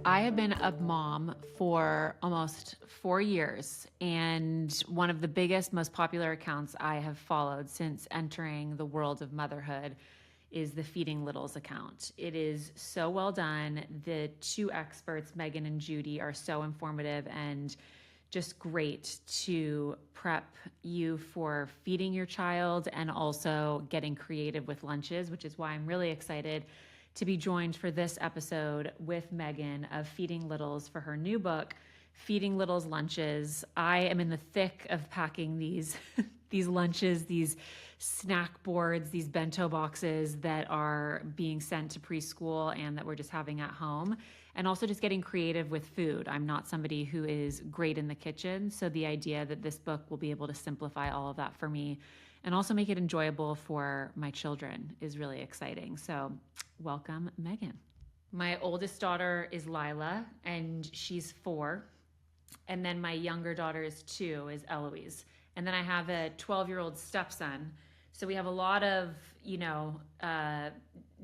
I have been a mom for almost 4 years, and one of the biggest, most popular accounts I have followed since entering the world of motherhood is the Feeding Littles account. It is so well done. The two experts, Megan and Judy, are so informative and just great to prep you for feeding your child and also getting creative with lunches, which is why I'm really excited to be joined for this episode with Megan of Feeding Littles for her new book, Feeding Littles Lunches. I am in the thick of packing these these lunches, these snack boards, these bento boxes that are being sent to preschool and that we're just having at home, and also just getting creative with food. I'm not somebody who is great in the kitchen, so the idea that this book will be able to simplify all of that for me and also make it enjoyable for my children is really exciting. So welcome, Megan. My oldest daughter is Lila, and she's 4. And then my younger daughter is 2, is Eloise. And then I have a 12-year-old stepson. So we have a lot of,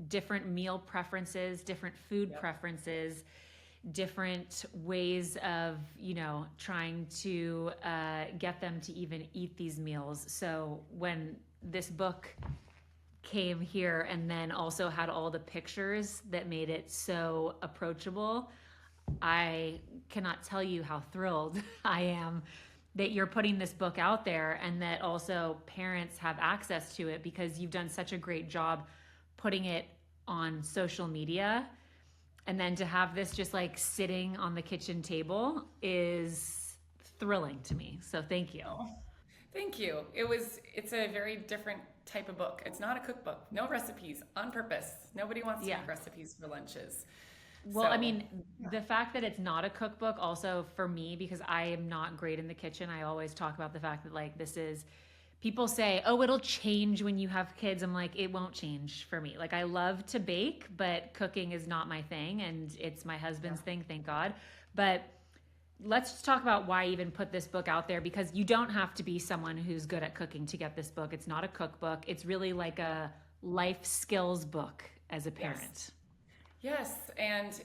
different meal preferences, different food preferences, different ways of, trying to get them to even eat these meals. So when this book came here and then also had all the pictures that made it so approachable, I cannot tell you how thrilled I am that you're putting this book out there and that also parents have access to it, because you've done such a great job putting it on social media. And then to have this just like sitting on the kitchen table is thrilling to me. So thank you. Thank you. It's a very different type of book. It's not a cookbook. No recipes on purpose. Nobody wants to Yeah. make recipes for lunches. Well, I So, mean, the fact that it's not a cookbook also for me, because I am not great in the kitchen, I always talk about the fact that like this is, people say, oh, it'll change when you have kids. I'm like, it won't change for me. Like, I love to bake, but cooking is not my thing, and it's my yeah. husband's thing, thank God. But let's just talk about why I even put this book out there, because you don't have to be someone who's good at cooking to get this book. It's not a cookbook. It's really like a life skills book as a Yes. parent. Yes, and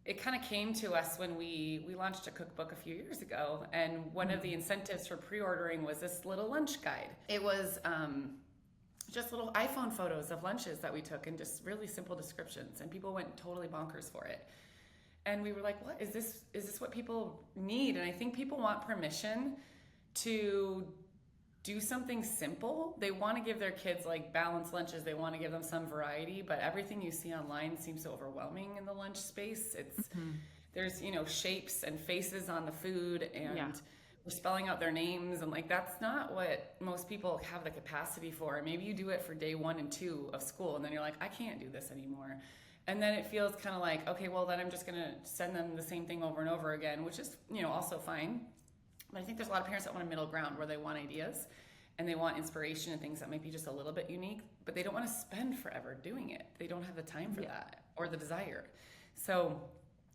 it kind of came to us when we launched a cookbook a few years ago, and one of the incentives for pre-ordering was this little lunch guide. It was just little iPhone photos of lunches that we took and just really simple descriptions, and people went totally bonkers for it. And we were like, what is this? Is this what people need? And I think people want permission to do something simple. They want to give their kids like balanced lunches. They want to give them some variety, but everything you see online seems so overwhelming in the lunch space. There's, shapes and faces on the food, Yeah. and we're spelling out their names, and like that's not what most people have the capacity for. Maybe you do it for day 1 and 2 of school, and then you're like, I can't do this anymore. And then it feels kind of like, okay, well then I'm just going to send them the same thing over and over again, which is, also fine. But I think there's a lot of parents that want a middle ground where they want ideas and they want inspiration and things that might be just a little bit unique, but they don't want to spend forever doing it. They don't have the time for Yeah. that or the desire. So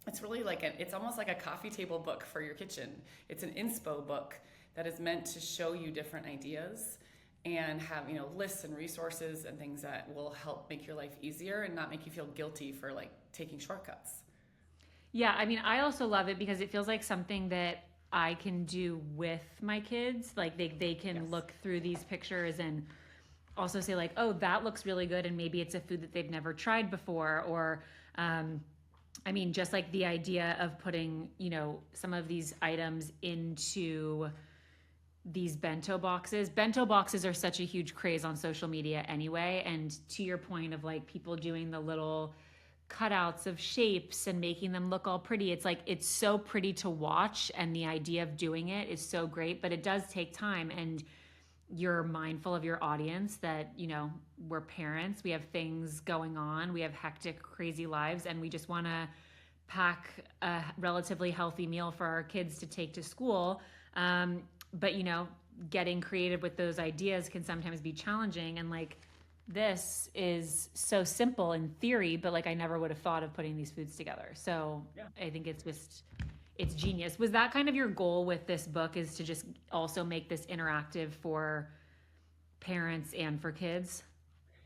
it's really like it's almost like a coffee table book for your kitchen. It's an inspo book that is meant to show you different ideas and have, lists and resources and things that will help make your life easier and not make you feel guilty for like taking shortcuts. Yeah, I mean, I also love it because it feels like something that I can do with my kids. Like they can Yes. look through these pictures and also say like, oh, that looks really good, and maybe it's a food that they've never tried before. Or I mean, just like the idea of putting, some of these items into these bento boxes. Bento boxes are such a huge craze on social media anyway. And to your point of like people doing the little cutouts of shapes and making them look all pretty, it's like it's so pretty to watch. And the idea of doing it is so great, but it does take time. And you're mindful of your audience that, we're parents, we have things going on, we have hectic, crazy lives, and we just want to pack a relatively healthy meal for our kids to take to school. But getting creative with those ideas can sometimes be challenging. And like this is so simple in theory, but like I never would have thought of putting these foods together. So Yeah. I think it's genius. Was that kind of your goal with this book, is to just also make this interactive for parents and for kids?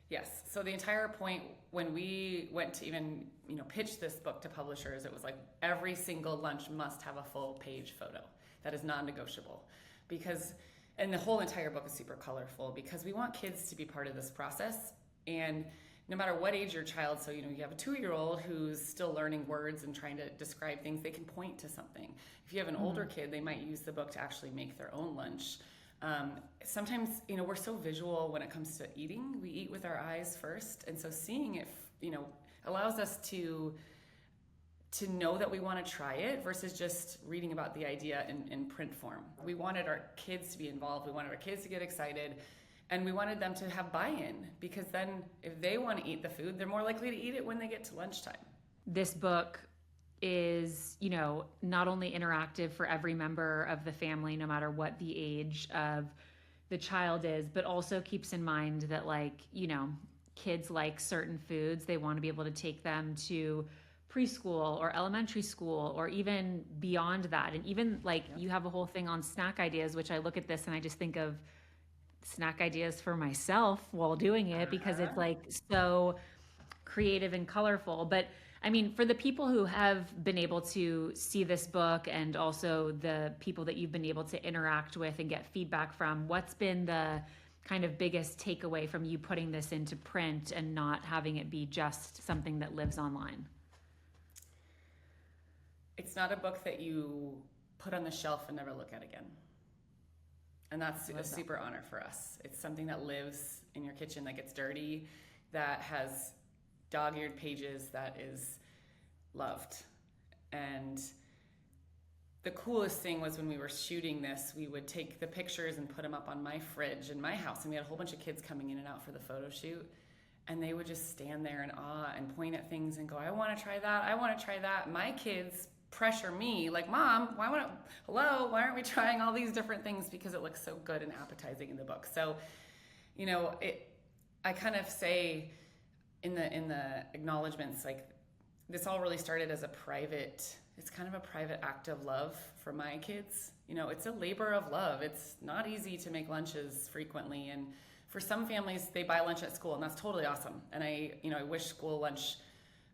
Yes. So the entire point when we went to even, pitch this book to publishers, it was like every single lunch must have a full page photo. That is non-negotiable because, and the whole entire book is super colorful because we want kids to be part of this process. And no matter what age your child, so, you have a 2-year-old who's still learning words and trying to describe things, they can point to something. If you have an older kid, they might use the book to actually make their own lunch. Sometimes, we're so visual when it comes to eating. We eat with our eyes first. And so seeing it, allows us to know that we want to try it versus just reading about the idea in print form. We wanted our kids to be involved. We wanted our kids to get excited. And we wanted them to have buy-in because then if they want to eat the food, they're more likely to eat it when they get to lunchtime. This book is, not only interactive for every member of the family, no matter what the age of the child is, but also keeps in mind that kids like certain foods. They want to be able to take them to preschool or elementary school or even beyond that. And even you have a whole thing on snack ideas, which I look at this and I just think of snack ideas for myself while doing it because it's so creative and colorful. But I mean, for the people who have been able to see this book and also the people that you've been able to interact with and get feedback from, what's been the kind of biggest takeaway from you putting this into print and not having it be just something that lives online? It's not a book that you put on the shelf and never look at again. And that's a super honor for us. It's something that lives in your kitchen, that gets dirty, that has dog-eared pages, that is loved. And the coolest thing was when we were shooting this, we would take the pictures and put them up on my fridge in my house. And we had a whole bunch of kids coming in and out for the photo shoot. And they would just stand there in awe and point at things and go, I want to try that. I want to try that. My kids pressure me like, Mom, why aren't we trying all these different things because it looks so good and appetizing in the book. So, I kind of say in the acknowledgments, like this all really started as it's kind of a private act of love for my kids. It's a labor of love. It's not easy to make lunches frequently. And for some families, they buy lunch at school and that's totally awesome. And I wish school lunch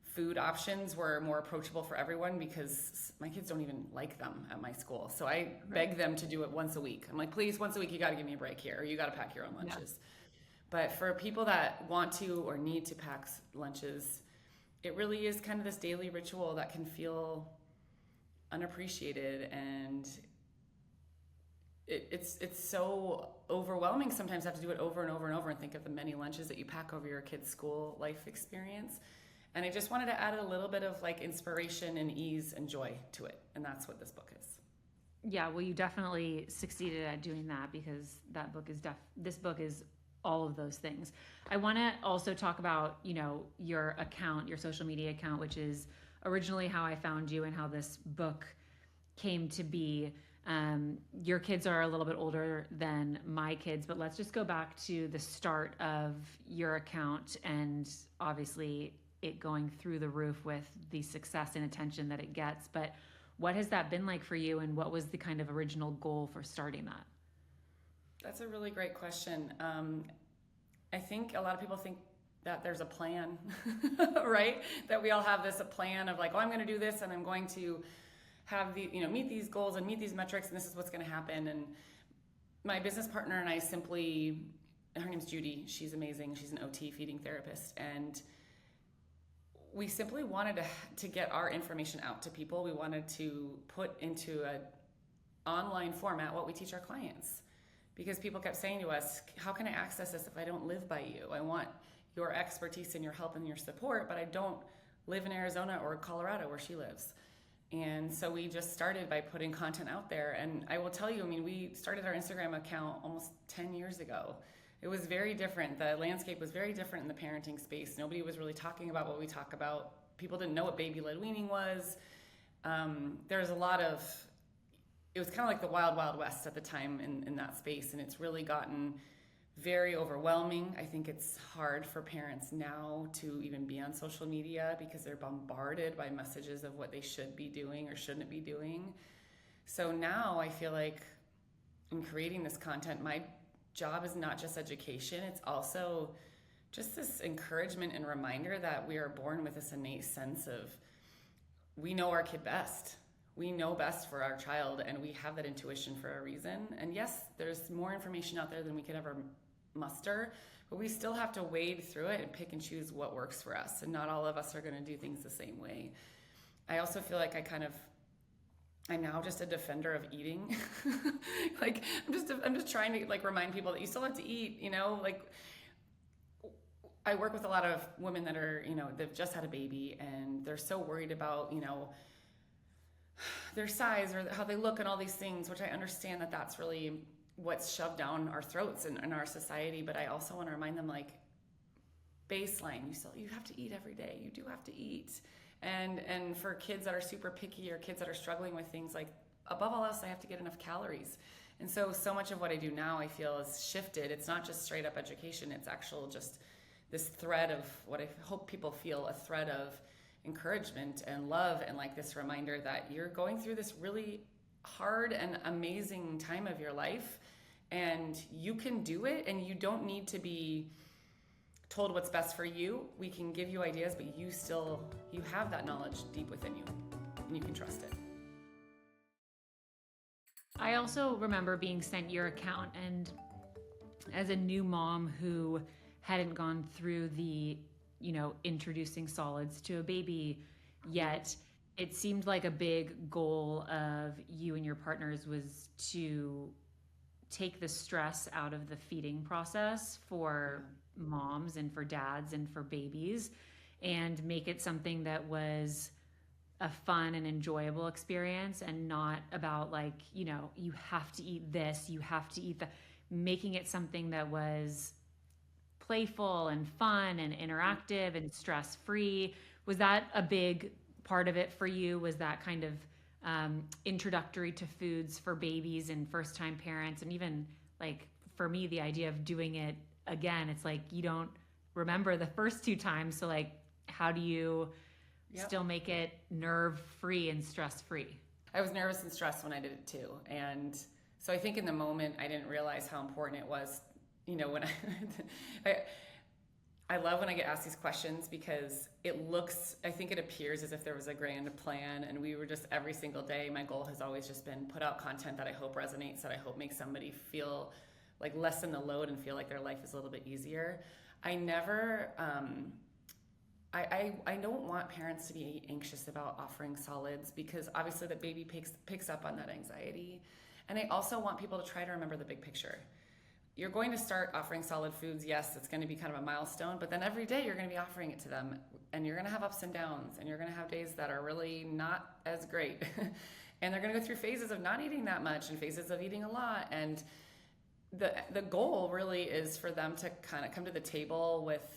food options were more approachable for everyone because my kids don't even like them at my school. So I beg them to do it once a week. I'm like, please, once a week, you got to give me a break here or you got to pack your own lunches. Yeah. But for people that want to or need to pack lunches, it really is kind of this daily ritual that can feel unappreciated. And it's so overwhelming sometimes to have to do it over and over and over and think of the many lunches that you pack over your kid's school life experience. And I just wanted to add a little bit of inspiration and ease and joy to it. And that's what this book is. Yeah, well, you definitely succeeded at doing that because this book is all of those things. I want to also talk about, your account, your social media account, which is originally how I found you and how this book came to be. Your kids are a little bit older than my kids, but let's just go back to the start of your account and obviously it going through the roof with the success and attention that it gets. But what has that been like for you and what was the kind of original goal for starting that? That's a really great question. I think a lot of people think that there's a plan, right? That we all have a plan of I'm going to do this and I'm going to have meet these goals and meet these metrics and this is what's going to happen. And my business partner and I her name's Judy. She's amazing. She's an OT feeding therapist. And we simply wanted to get our information out to people. We wanted to put into an online format what we teach our clients. Because people kept saying to us, how can I access this if I don't live by you? I want your expertise and your help and your support, but I don't live in Arizona or Colorado where she lives. And so we just started by putting content out there. And I will tell you, we started our Instagram account almost 10 years ago. It was very different. The landscape was very different in the parenting space. Nobody was really talking about what we talk about. People didn't know what baby-led weaning was. There's a lot of, it was kind of like the wild, wild west at the time in that space. And it's really gotten very overwhelming. I think it's hard for parents now to even be on social media because they're bombarded by messages of what they should be doing or shouldn't be doing. So now I feel like in creating this content, my job is not just education, it's also just this encouragement and reminder that we are born with this innate sense of, we know our kid best. We know best for our child, and we have that intuition for a reason. And yes, there's more information out there than we could ever muster, but we still have to wade through it and pick and choose what works for us. And not all of us are going to do things the same way. I also feel like I'm now just a defender of eating. Like I'm just trying to like remind people that you still have to eat, you know, like I work with a lot of women that are, you know, they've just had a baby and they're so worried about, you know, their size or how they look and all these things, which I understand that that's really what's shoved down our throats in our society. But I also want to remind them, like, baseline, you have to eat every day. You do have to eat. And for kids that are super picky or kids that are struggling with things, like, above all else, I have to get enough calories. And so much of what I do now, I feel, is shifted. It's not just straight up education. It's actual just this thread of what I hope people feel, a thread of encouragement and love, and like this reminder that you're going through this really hard and amazing time of your life, and you can do it, and you don't need to be told what's best for you. We can give you ideas, but you have that knowledge deep within you, and you can trust it. I also remember being sent your account, and as a new mom who hadn't gone through the, you know, introducing solids to a baby yet, it seemed like a big goal of you and your partners was to take the stress out of the feeding process for moms and for dads and for babies, and make it something that was a fun and enjoyable experience, and not about, like, you know, you have to eat this, you have to eat that. Making it something that was playful and fun and interactive and stress-free. Was that a big part of it for you? Was that kind of introductory to foods for babies and first-time parents? And even, like, for me, the idea of doing it again, it's like you don't remember the first two times. So, like, how do you still make it nerve-free and stress-free? I was nervous and stressed when I did it too. And so I think in the moment, I didn't realize how important it was. You know, when I love when I get asked these questions, because I think it appears as if there was a grand plan, and we were just, every single day, my goal has always just been put out content that I hope resonates, that I hope makes somebody feel like lessen the load and feel like their life is a little bit easier. I never, I don't want parents to be anxious about offering solids, because obviously the baby picks up on that anxiety. And I also want people to try to remember the big picture. You're going to start offering solid foods. Yes, it's going to be kind of a milestone, but then every day you're going to be offering it to them, and you're going to have ups and downs, and you're going to have days that are really not as great. And they're going to go through phases of not eating that much and phases of eating a lot. And the goal really is for them to kind of come to the table with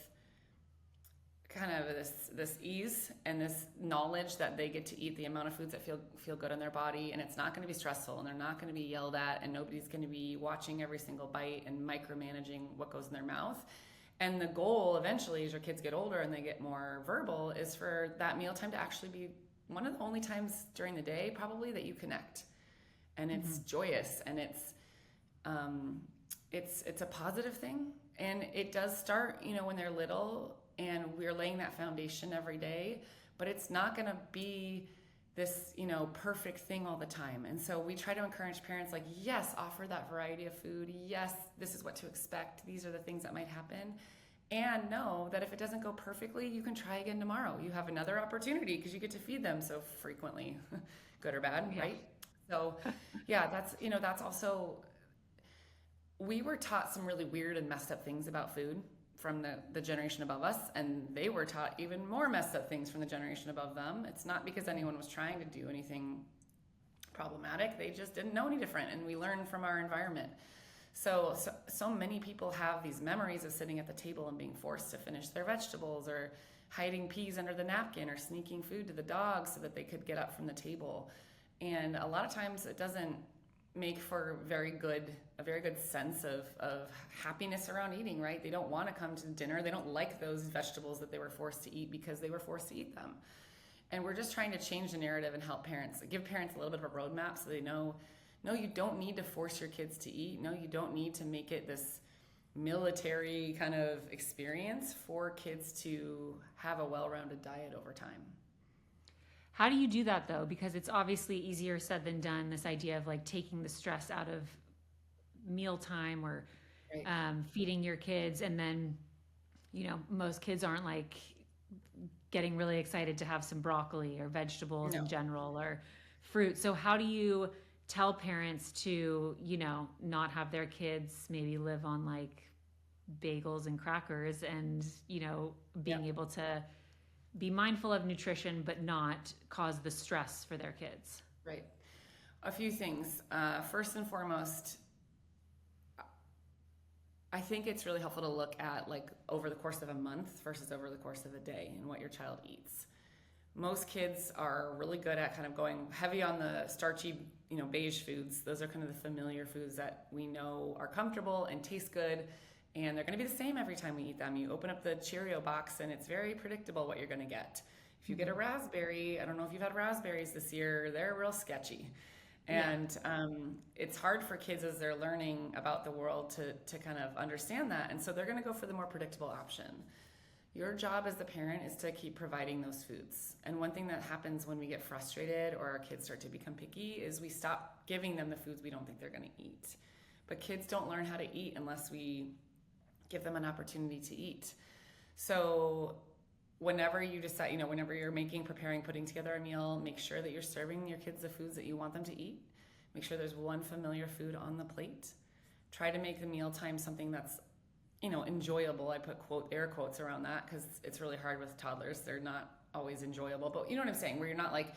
kind of this ease and this knowledge that they get to eat the amount of foods that feel good in their body, and it's not going to be stressful, and they're not going to be yelled at, and nobody's going to be watching every single bite and micromanaging what goes in their mouth. And the goal eventually, as your kids get older and they get more verbal, is for that mealtime to actually be one of the only times during the day probably that you connect, and it's joyous, and it's a positive thing. And it does start, you know, when they're little, and we're laying that foundation every day, but it's not going to be this, you know, perfect thing all the time. And so we try to encourage parents, like, yes, offer that variety of food. Yes, this is what to expect. These are the things that might happen. And know that if it doesn't go perfectly, you can try again tomorrow. You have another opportunity because you get to feed them so frequently, good or bad, right? So yeah, that's also, we were taught some really weird and messed up things about food from the generation above us, and they were taught even more messed up things from the generation above them. It's not because anyone was trying to do anything problematic. They just didn't know any different, and we learned from our environment. So many people have these memories of sitting at the table and being forced to finish their vegetables, or hiding peas under the napkin, or sneaking food to the dogs so that they could get up from the table. And a lot of times it doesn't make for a very good sense of happiness around eating, right? They don't want to come to dinner. They don't like those vegetables that they were forced to eat because they were forced to eat them. And we're just trying to change the narrative and help parents, give parents a little bit of a roadmap so they know, no, you don't need to force your kids to eat. No, you don't need to make it this military kind of experience for kids to have a well-rounded diet over time. How do you do that though? Because it's obviously easier said than done, this idea of like taking the stress out of mealtime or Right. feeding your kids. And then, most kids aren't like getting really excited to have some broccoli or vegetables No. in general or fruit. So how do you tell parents to, not have their kids maybe live on like bagels and crackers and, being able to be mindful of nutrition but not cause the stress for their kids? Right. A few things. First and foremost, I think it's really helpful to look at like over the course of a month versus over the course of a day and what your child eats. Most kids are really good at kind of going heavy on the starchy, beige foods. Those are kind of the familiar foods that we know are comfortable and taste good, and they're going to be the same every time we eat them. You open up the Cheerio box and it's very predictable what you're going to get. If you get a raspberry, I don't know if you've had raspberries this year, they're real sketchy. And it's hard for kids as they're learning about the world to kind of understand that. And so they're going to go for the more predictable option. Your job as the parent is to keep providing those foods. And one thing that happens when we get frustrated or our kids start to become picky is we stop giving them the foods we don't think they're going to eat. But kids don't learn how to eat unless we give them an opportunity to eat. So whenever you decide, whenever you're preparing, putting together a meal, make sure that you're serving your kids the foods that you want them to eat. Make sure there's one familiar food on the plate. Try to make the mealtime something that's, enjoyable. I put air quotes around that because it's really hard with toddlers. They're not always enjoyable, but you know what I'm saying? Where you're not like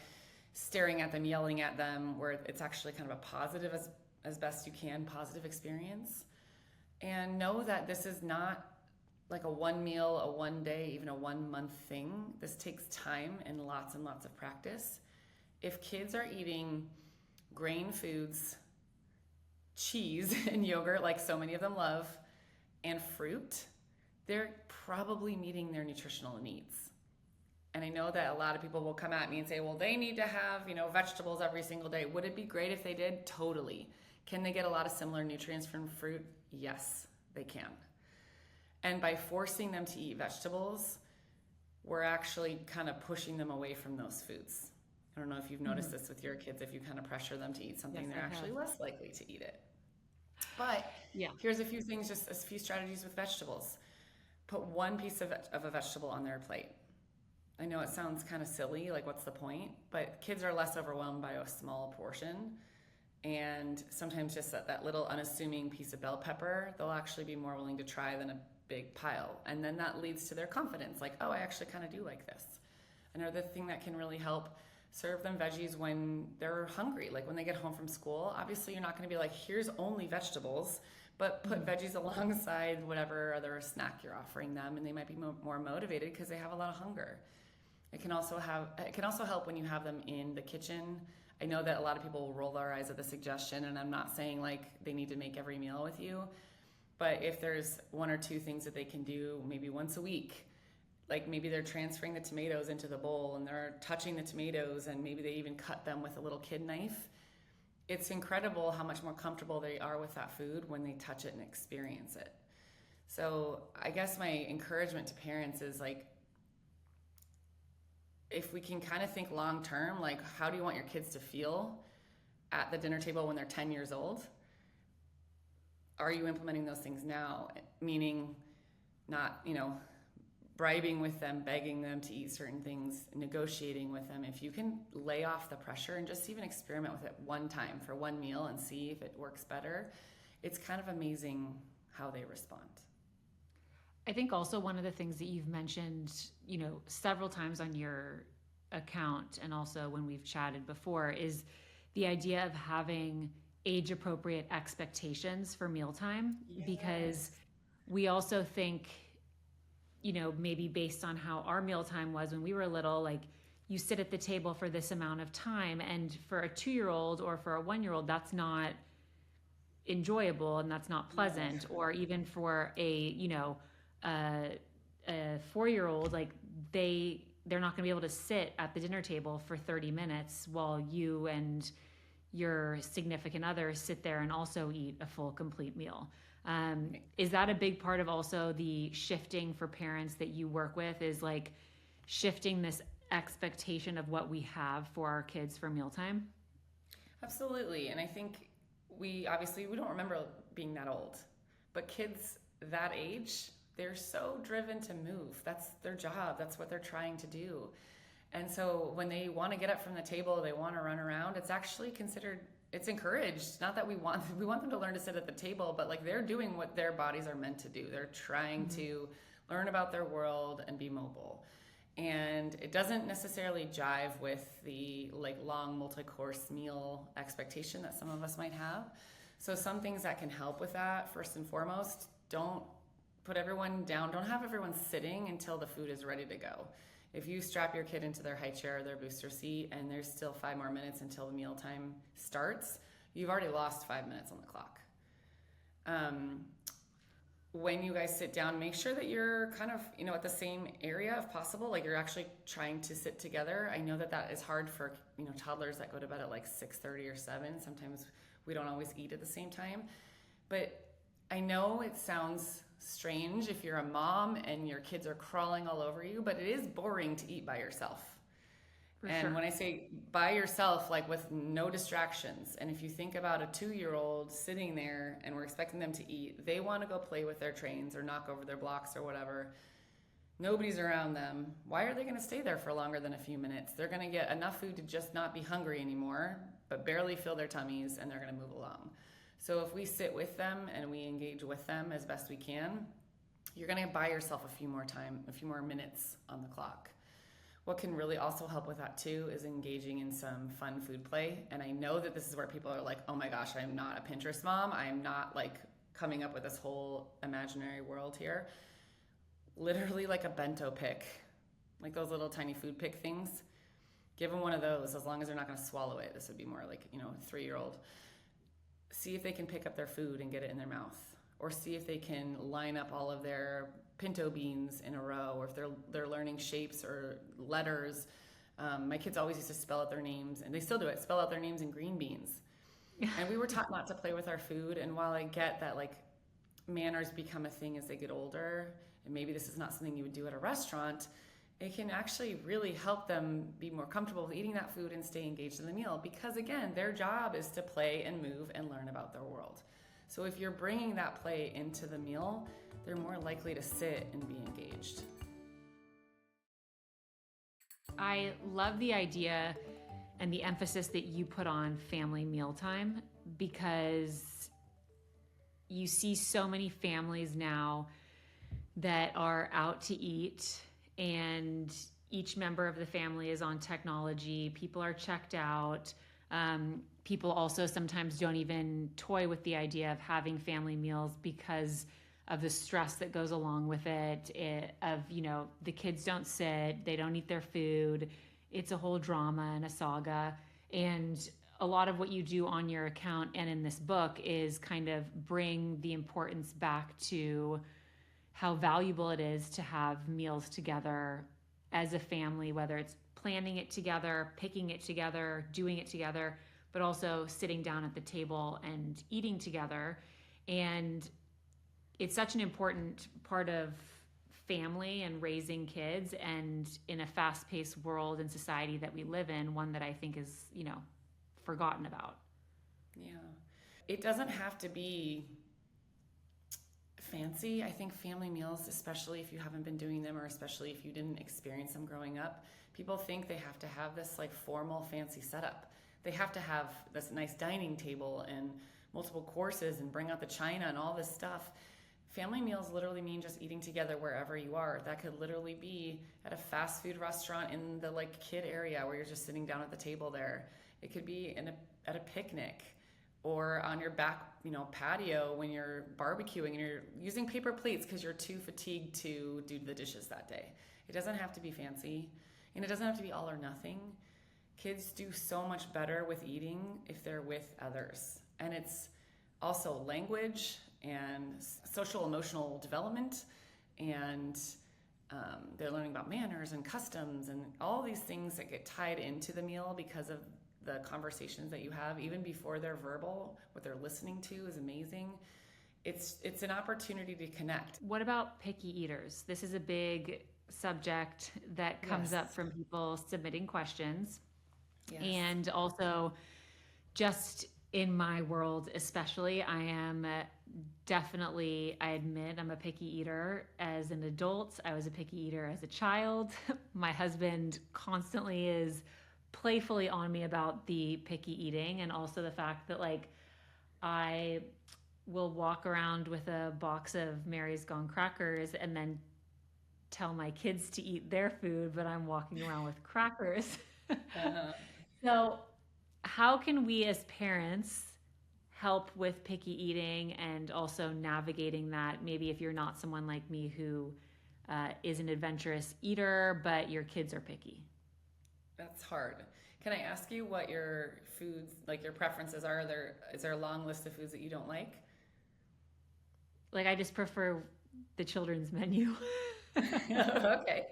staring at them, yelling at them, where it's actually kind of a positive, as best you can, positive experience. And know that this is not like a one meal, a one day, even a 1 month thing. This takes time and lots of practice. If kids are eating grain foods, cheese and yogurt, like so many of them love, and fruit, they're probably meeting their nutritional needs. And I know that a lot of people will come at me and say, well, they need to have, vegetables every single day. Would it be great if they did? Totally. Can they get a lot of similar nutrients from fruit? Yes, they can. And by forcing them to eat vegetables, we're actually kind of pushing them away from those foods. I don't know if you've noticed this with your kids. If you kind of pressure them to eat something, Yes, they're actually less likely to eat it. But here's a few things, just a few strategies with vegetables. Put one piece of a vegetable on their plate. I know it sounds kind of silly, like what's the point? But kids are less overwhelmed by a small portion. And sometimes just that little unassuming piece of bell pepper, they'll actually be more willing to try than a big pile. And then that leads to their confidence, like, oh, I actually kind of do like this. Another thing that can really help, serve them veggies when they're hungry, like when they get home from school. Obviously, you're not going to be like, here's only vegetables, but put veggies alongside whatever other snack you're offering them, and they might be more motivated because they have a lot of hunger. It can also help when you have them in the kitchen. I know that a lot of people will roll their eyes at the suggestion, and I'm not saying like they need to make every meal with you, but if there's one or two things that they can do maybe once a week, like maybe they're transferring the tomatoes into the bowl and they're touching the tomatoes, and maybe they even cut them with a little kid knife. It's incredible how much more comfortable they are with that food when they touch it and experience it. So I guess my encouragement to parents is like, if we can kind of think long term, like how do you want your kids to feel at the dinner table when they're 10 years old? Are you implementing those things now? Meaning not, bribing with them, begging them to eat certain things, negotiating with them. If you can lay off the pressure and just even experiment with it one time for one meal and see if it works better, it's kind of amazing how they respond. I think also one of the things that you've mentioned, several times on your account and also when we've chatted before is the idea of having age-appropriate expectations for mealtime. Yes. Because we also think, maybe based on how our mealtime was when we were little, like you sit at the table for this amount of time, and for a 2-year-old or for a 1-year-old, that's not enjoyable and that's not pleasant. Or even for a 4-year-old, like they're not going to be able to sit at the dinner table for 30 minutes while you and your significant other sit there and also eat a full complete meal. Is that a big part of also the shifting for parents that you work with, is like shifting this expectation of what we have for our kids for mealtime? Absolutely. And I think we don't remember being that old, but kids that age, they're so driven to move. That's their job. That's what they're trying to do. And so when they want to get up from the table, they want to run around, it's actually considered, it's encouraged. Not that we want them to learn to sit at the table, but like they're doing what their bodies are meant to do. They're trying to learn about their world and be mobile. And it doesn't necessarily jive with the like long multi-course meal expectation that some of us might have. So some things that can help with that, first and foremost, don't put everyone down. Don't have everyone sitting until the food is ready to go. If you strap your kid into their high chair or their booster seat and there's still 5 more minutes until the mealtime starts, you've already lost 5 minutes on the clock. When you guys sit down, make sure that you're kind of, at the same area if possible, like you're actually trying to sit together. I know that that is hard for, toddlers that go to bed at like 6:30 or 7. Sometimes we don't always eat at the same time. But I know it sounds strange if you're a mom and your kids are crawling all over you, but it is boring to eat by yourself. And when I say by yourself, like with no distractions, and if you think about a 2-year-old sitting there and we're expecting them to eat, they want to go play with their trains or knock over their blocks or whatever. Nobody's around them. Why are they going to stay there for longer than a few minutes? They're going to get enough food to just not be hungry anymore, but barely fill their tummies, and they're going to move along. So if we sit with them and we engage with them as best we can, you're going to buy yourself a few more minutes on the clock. What can really also help with that too is engaging in some fun food play. And I know that this is where people are like, oh my gosh, I'm not a Pinterest mom. I'm not like coming up with this whole imaginary world here. Literally like a bento pick, like those little tiny food pick things. Give them one of those, as long as they're not going to swallow it. This would be more like, a 3-year-old. See if they can pick up their food and get it in their mouth. Or see if they can line up all of their pinto beans in a row, or if they're learning shapes or letters. My kids always used to spell out their names, and they still do it, spell out their names in green beans. And we were taught not to play with our food. And while I get that like manners become a thing as they get older, and maybe this is not something you would do at a restaurant, it can actually really help them be more comfortable with eating that food and stay engaged in the meal. Because again, their job is to play and move and learn about their world. So if you're bringing that play into the meal, they're more likely to sit and be engaged. I love the idea and the emphasis that you put on family mealtime, because you see so many families now that are out to eat, and each member of the family is on technology. People are checked out. People also sometimes don't even toy with the idea of having family meals because of the stress that goes along with it, the kids don't sit, they don't eat their food. It's a whole drama and a saga. And a lot of what you do on your account and in this book is kind of bring the importance back to how valuable it is to have meals together as a family, whether it's planning it together, picking it together, doing it together, but also sitting down at the table and eating together. And it's such an important part of family and raising kids, and in a fast-paced world and society that we live in, one that I think is, forgotten about. Yeah. It doesn't have to be fancy. I think family meals, especially if you haven't been doing them, or especially if you didn't experience them growing up, people think they have to have this like formal fancy setup. They have to have this nice dining table and multiple courses and bring out the china and all this stuff. Family meals literally mean just eating together wherever you are. That could literally be at a fast food restaurant in the like kid area where you're just sitting down at the table there. It could be at a picnic, or on your back, patio when you're barbecuing and you're using paper plates because you're too fatigued to do the dishes that day. It doesn't have to be fancy, and it doesn't have to be all or nothing. Kids do so much better with eating if they're with others. And it's also language and social emotional development, and they're learning about manners and customs and all these things that get tied into the meal because of the conversations that you have even before they're verbal. What they're listening to is amazing. it's an opportunity to connect. What about picky eaters? This is a big subject that comes Yes. up from people submitting questions. Yes. And also, just in my world, especially, I am definitely, I admit, I'm a picky eater as an adult. I was a picky eater as a child. My husband constantly is playfully on me about the picky eating, and also the fact that, like, I will walk around with a box of Mary's Gone crackers and then tell my kids to eat their food, but I'm walking around with crackers. Uh-huh. So, how can we as parents help with picky eating and also navigating that? Maybe if you're not someone like me who is an adventurous eater, but your kids are picky. That's hard. Can I ask you what your foods, like your preferences are? Is there a long list of foods that you don't like? Like, I just prefer the children's menu. Okay.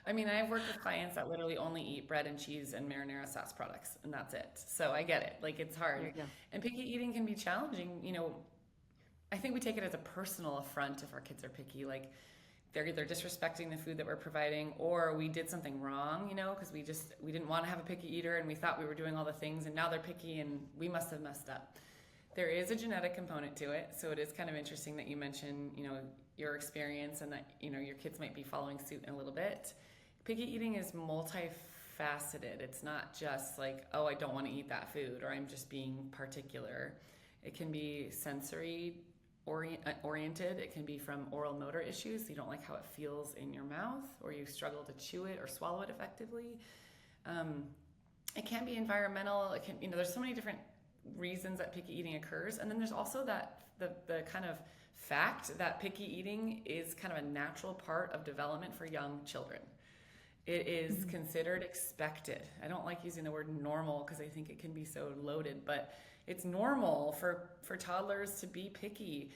I mean, I've worked with clients that literally only eat bread and cheese and marinara sauce products, and that's it. So I get it. Like, it's There hard. you go. And picky eating can be challenging. I think we take it as a personal affront if our kids are picky. Like, they're either disrespecting the food that we're providing, or we did something wrong, because we didn't want to have a picky eater and we thought we were doing all the things, and now they're picky and we must have messed up. There is a genetic component to it, so it is kind of interesting that you mention, your experience and that, your kids might be following suit in a little bit. Picky eating is multifaceted. It's not just like, oh, I don't want to eat that food, or I'm just being particular. It can be sensory oriented. It can be from oral motor issues. You don't like how it feels in your mouth, or you struggle to chew it or swallow it effectively. It can be environmental. It can, there's so many different reasons that picky eating occurs. And then there's also the kind of fact that picky eating is kind of a natural part of development for young children. It is considered expected. I don't like using the word normal because I think it can be so loaded, but it's normal for toddlers to be picky.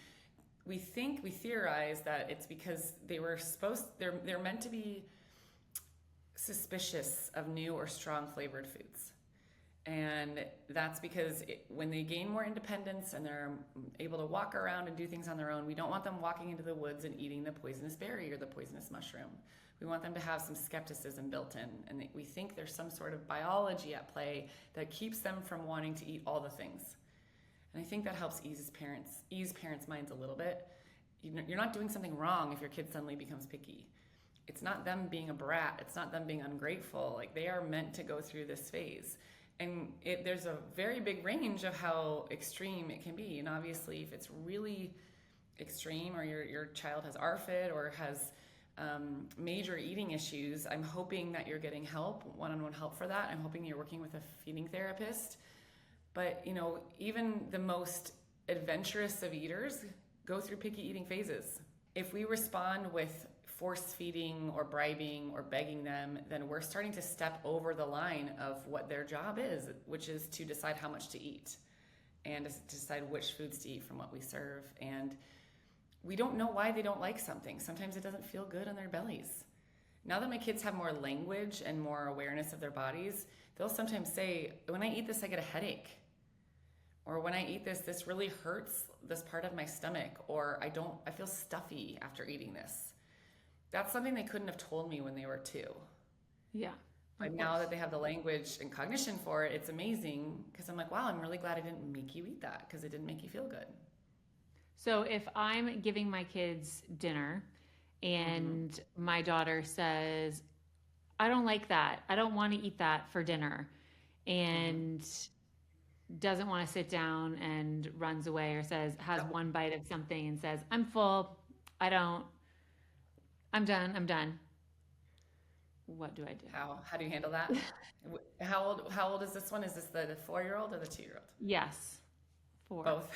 We theorize that it's because they're meant to be suspicious of new or strong flavored foods. And that's because when they gain more independence and they're able to walk around and do things on their own, we don't want them walking into the woods and eating the poisonous berry or the poisonous mushroom. We want them to have some skepticism built in. And we think there's some sort of biology at play that keeps them from wanting to eat all the things. And I think that helps ease parents' minds a little bit. You're not doing something wrong if your kid suddenly becomes picky. It's not them being a brat. It's not them being ungrateful. Like, they are meant to go through this phase. And there's a very big range of how extreme it can be. And obviously, if it's really extreme, or your child has ARFID or has major eating issues, I'm hoping that you're getting help, one-on-one help for that. I'm hoping you're working with a feeding therapist. But, even the most adventurous of eaters go through picky eating phases. If we respond with force feeding or bribing or begging them, then we're starting to step over the line of what their job is, which is to decide how much to eat and to decide which foods to eat from what we serve. And we don't know why they don't like something. Sometimes it doesn't feel good in their bellies. Now that my kids have more language and more awareness of their bodies, they'll sometimes say, when I eat this, I get a headache. Or when I eat this, this really hurts this part of my stomach. Or I feel stuffy after eating this. That's something they couldn't have told me when they were 2. Yeah. But now that they have the language and cognition for it, it's amazing, because I'm like, wow, I'm really glad I didn't make you eat that, because it didn't make you feel good. So if I'm giving my kids dinner and my daughter says, I don't like that, I don't want to eat that for dinner, and doesn't want to sit down and runs away, or has one bite of something and says, I'm full, I'm done. What do I do? How do you handle that? How old is this one? Is this the 4-year-old or the 2-year-old? Yes. 4. Both.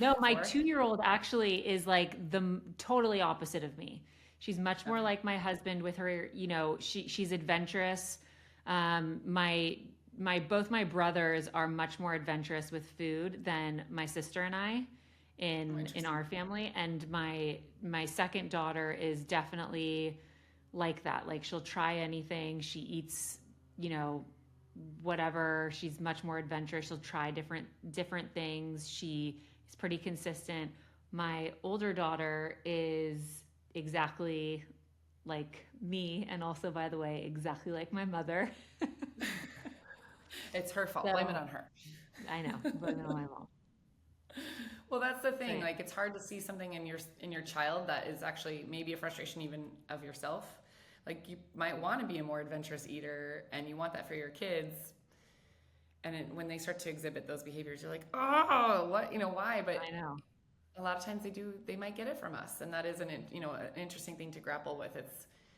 No, my 4? 2-year-old actually is like the totally opposite of me. She's much more like my husband with her, she's adventurous. Both my brothers are much more adventurous with food than my sister and I in our family. And my second daughter is definitely like that. Like, she'll try anything. She eats, whatever. She's much more adventurous. She'll try different things. She is pretty consistent. My older daughter is exactly like me, and also, by the way, exactly like my mother. It's her fault. Blame it So on her. I know, blame it on my mom. Well, that's the So thing. yeah. Like, it's hard to see something in your child that is actually maybe a frustration even of yourself. Like, you might want to be a more adventurous eater, and you want that for your kids. And when they start to exhibit those behaviors, you're like, oh, what, why? But I know. a lot of times they might get it from us, and that is an interesting thing to grapple with.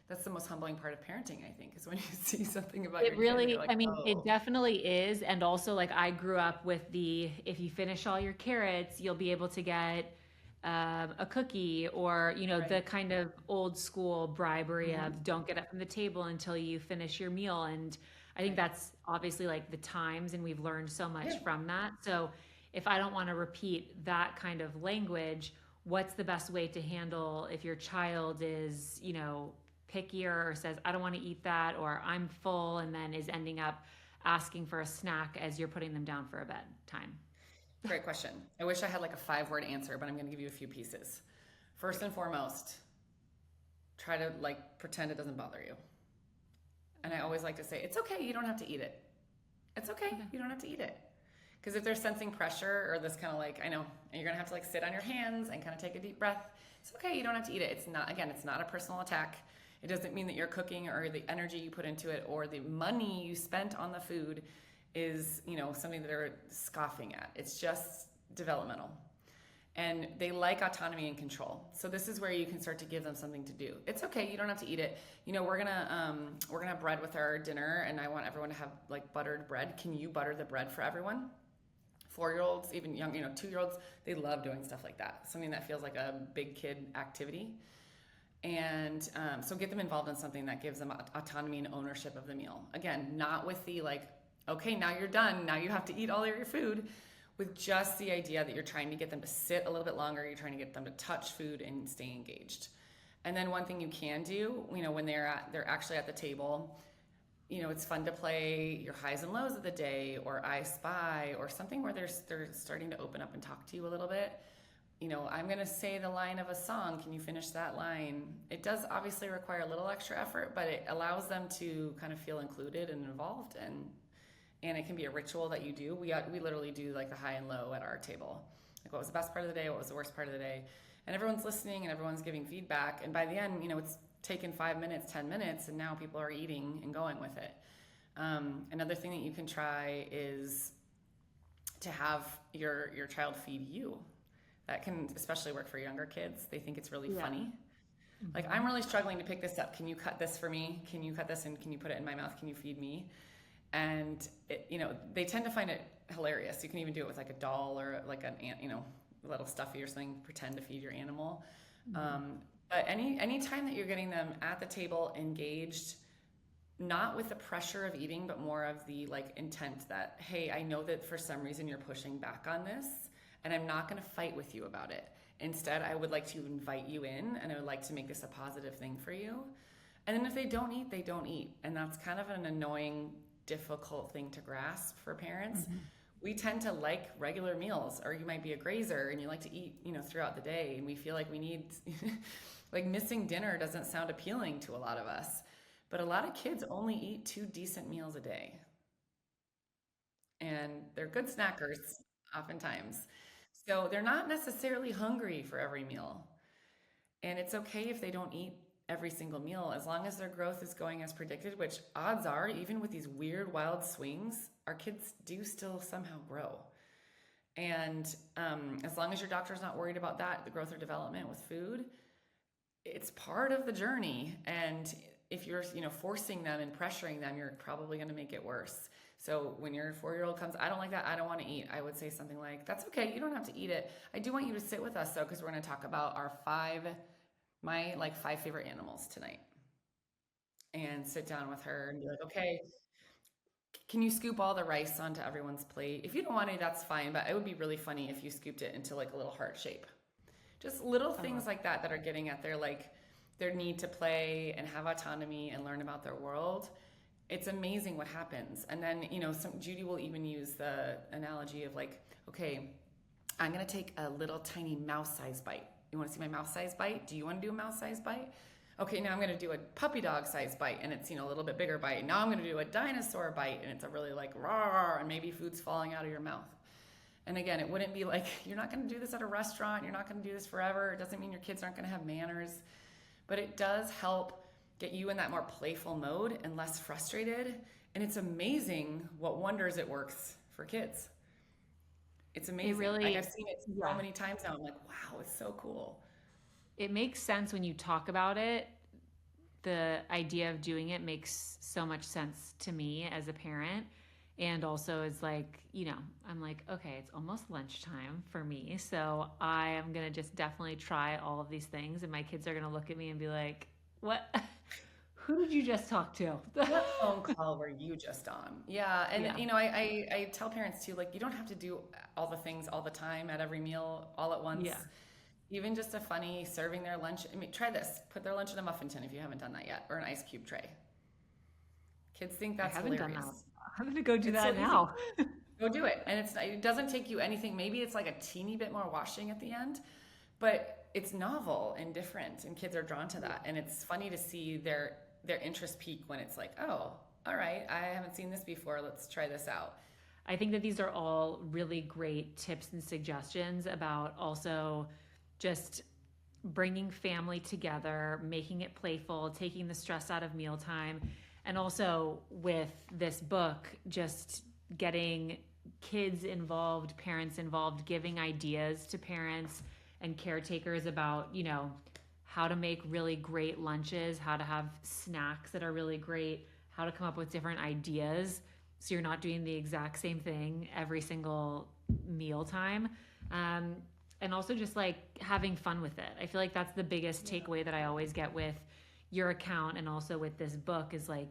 That's the most humbling part of parenting, I think, is when you see something about It your kid and you're really, like, I mean, it oh, definitely is. And also, like, I grew up with the if you finish all your carrots, you'll be able to get a cookie, or, right. the kind of old school bribery Hmm. of don't get up from the table until you finish your meal. And I think Right. that's obviously like the times, and we've learned so Yeah. much from that. So if I don't want to repeat that kind of language, what's the best way to handle if your child is, pickier, or says, I don't want to eat that, or I'm full, and then is ending up asking for a snack as you're putting them down for a bedtime? Great question. I wish I had like a 5-word answer, but I'm going to give you a few pieces. First Great. and foremost, try to like pretend it doesn't bother you. And I Okay. always like to say, it's okay, you don't have to eat it. It's okay, Okay. you don't have to eat it. Because if they're sensing pressure or this kind of like, I know, and you're gonna have to like sit on your hands and kind of take a deep breath, it's okay, you don't have to eat it. It's not, again, it's not a personal attack. It doesn't mean that your cooking or the energy you put into it or the money you spent on the food is, something that they're scoffing at. It's just developmental. And they like autonomy and control. So this is where you can start to give them something to do. It's okay, you don't have to eat it. We're gonna have bread with our dinner, and I want everyone to have like buttered bread. Can you butter the bread for everyone? 4-year-olds, even young, 2-year-olds, they love doing stuff like that. Something that feels like a big kid activity. And so get them involved in something that gives them autonomy and ownership of the meal. Again, not with the like, okay, now you're done. Now you have to eat all of your food. With just the idea that you're trying to get them to sit a little bit longer, you're trying to get them to touch food and stay engaged. And then one thing you can do, when they're actually at the table, it's fun to play your highs and lows of the day, or I Spy, or something where they're starting to open up and talk to you a little bit. I'm going to say the line of a song. Can you finish that line? It does obviously require a little extra effort, but it allows them to kind of feel included and involved, and it can be a ritual that you do. We literally do like the high and low at our table. Like, what was the best part of the day? What was the worst part of the day? And everyone's listening and everyone's giving feedback. And by the end, it's taken 5 minutes, 10 minutes, and now people are eating and going with it. Another thing that you can try is to have your child feed you. That can especially work for younger kids. They think it's really Yeah. funny. Like, Hmm. I'm really struggling to pick this up. Can you cut this for me? Can you cut this and can you put it in my mouth? Can you feed me? And they tend to find it hilarious. You can even do it with like a doll or like an ant, a little stuffy or something. Pretend to feed your animal. Hmm. But any time that you're getting them at the table engaged, not with the pressure of eating, but more of the like intent that, hey, I know that for some reason you're pushing back on this, and I'm not going to fight with you about it. Instead, I would like to invite you in, and I would like to make this a positive thing for you. And then if they don't eat, they don't eat. And that's kind of an annoying, difficult thing to grasp for parents. Hmm. We tend to like regular meals, or you might be a grazer and you like to eat, throughout the day. And we feel like we need, like, missing dinner doesn't sound appealing to a lot of us. But a lot of kids only eat 2 decent meals a day. And they're good snackers oftentimes. So they're not necessarily hungry for every meal. And it's okay if they don't eat every single meal, as long as their growth is going as predicted, which odds are, even with these weird, wild swings, our kids do still somehow grow. And as long as your doctor's not worried about that, the growth or development with food, it's part of the journey. And if you're, forcing them and pressuring them, you're probably going to make it worse. So when your 4-year-old comes, I don't like that, I don't want to eat, I would say something like, that's okay, you don't have to eat it. I do want you to sit with us though, because we're going to talk about my like 5 favorite animals tonight. And sit down with her and be like, okay, can you scoop all the rice onto everyone's plate? If you don't want to, that's fine, but it would be really funny if you scooped it into like a little heart shape. Just little Oh, things like that are getting at their need to play and have autonomy and learn about their world. It's amazing what happens. And then, Judy will even use the analogy of like, okay, I'm going to take a little tiny mouse-sized bite. You want to see my mouse-sized bite? Do you want to do a mouse-sized bite? Okay, now I'm going to do a puppy dog-sized bite, and it's, a little bit bigger bite. Now I'm going to do a dinosaur bite, and it's a really like raw, and maybe food's falling out of your mouth. And again, it wouldn't be like, you're not going to do this at a restaurant. You're not going to do this forever. It doesn't mean your kids aren't going to have manners, but it does help get you in that more playful mode and less frustrated. And it's amazing what wonders it works for kids. It's amazing. It really, like I've seen it so many times now. I'm like, wow, it's so cool. It makes sense when you talk about it. The idea of doing it makes so much sense to me as a parent. And also is like, I'm like, okay, it's almost lunchtime for me. So I am going to just definitely try all of these things. And my kids are going to look at me and be like, what? Who did you just talk to? What phone call were you just on? Yeah. And, I tell parents too, like, you don't have to do all the things all the time at every meal all at once. Yeah. Even just a funny serving their lunch. I mean, try this. Put their lunch in a muffin tin if you haven't done that yet, or an ice cube tray. Kids think that's hilarious. Done that. I'm going to go do that now. Go do it. And it doesn't take you anything. Maybe it's like a teeny bit more washing at the end, but it's novel and different, and kids are drawn to that. And it's funny to see their interest peak when it's like, oh, all right, I haven't seen this before. Let's try this out. I think that these are all really great tips and suggestions about also just bringing family together, making it playful, taking the stress out of mealtime. And also with this book, just getting kids involved, parents involved, giving ideas to parents and caretakers about, how to make really great lunches, how to have snacks that are really great, how to come up with different ideas so you're not doing the exact same thing every single mealtime. And also just like having fun with it. I feel like that's the biggest takeaway that I always get with your account and also with this book is like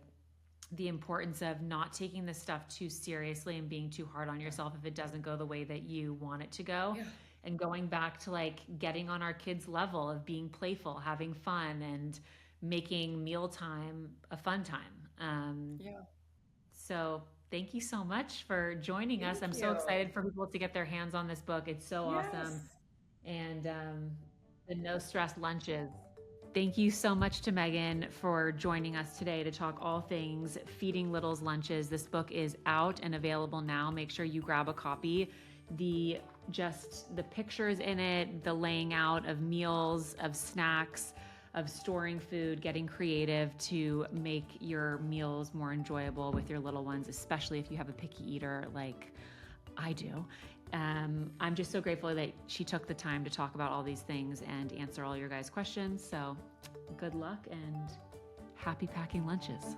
the importance of not taking this stuff too seriously and being too hard on yourself if it doesn't go the way that you want it to go. Yeah. And going back to like getting on our kids' level of being playful, having fun, and making mealtime a fun time. So thank you so much for joining us. I'm so excited for people to get their hands on this book. It's so awesome. And the no stress lunches. Thank you so much to Megan for joining us today to talk all things Feeding Little's Lunches. This book is out and available now. Make sure you grab a copy. The pictures in it, the laying out of meals, of snacks, of storing food, getting creative to make your meals more enjoyable with your little ones, especially if you have a picky eater like I do. I'm just so grateful that she took the time to talk about all these things and answer all your guys' questions. So good luck and happy packing lunches.